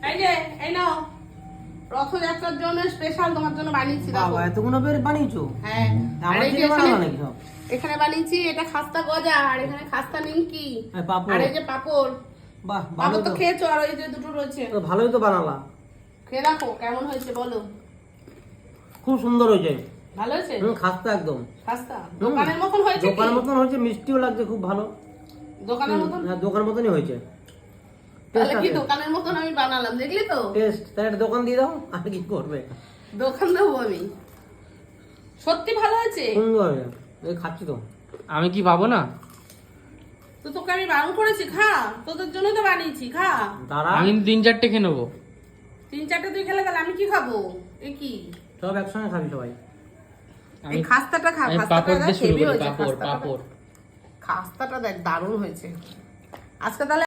এই যে এই নাও রথযাত্রার জন্য স্পেশাল তোমার জন্য বানিয়েছি দেখো। বাবা এতগুলো বের বানিয়েছো? হ্যাঁ আর আমার এই যে থেকে বানানো নাকি সব? এখানে বানিয়েছি এটা খাস্তা গজা আর এখানে খাস্তা নিমকি আর পাঁপড়। আর এই যে পাপড়। বাহ পাপড় ভালো তো তো। খেয়েছো আর ওই যে দুটো রয়েছে। তো ভালোই তো বানালা। খেয়ে দেখো কেমন হয়েছে বলো। খুব সুন্দর হয়েছে। ভালো হয়েছে? খাস্তা একদম। খাস্তা দোকানের মতন হয়েছে কি? দোকানের মতন হয়েছে, মিষ্টিও লাগছে খুব ভালো। দোকানের মতন? হ্যাঁ দোকানের মতনই হয়েছে। তাহলে কি দোকানের মতন আমি বানালাম, দেখলি তো? টেস্ট, তাই একটা দোকান দিয়ে দাও, আর কি করবে? দোকান দেবো আমি। সত্যি ভালো হয়েছে। সুন্দর হয়েছে, এই খাচ্ছি তো। আমি কি পাবো না? তো তোকে আমি বারণ করেছি, খা, তোদের জন্য তো বানিয়েছি, খা। দাঁড়া, আমি 3-4টে খেয়ে নেবো। 3-4টে তুই খেলে তাহলে আমি কি খাবো? এ কি সব একসঙ্গে খাবি সবাই। এই খাস্তাটা খা, আমি খাস্তাটা পাপড় দেখ দিয়ে শুরু হেভি করি, হয়েছে, পাপড় খাস্তাটা দেখ দারুণ হয়েছে। আজকে তাহলে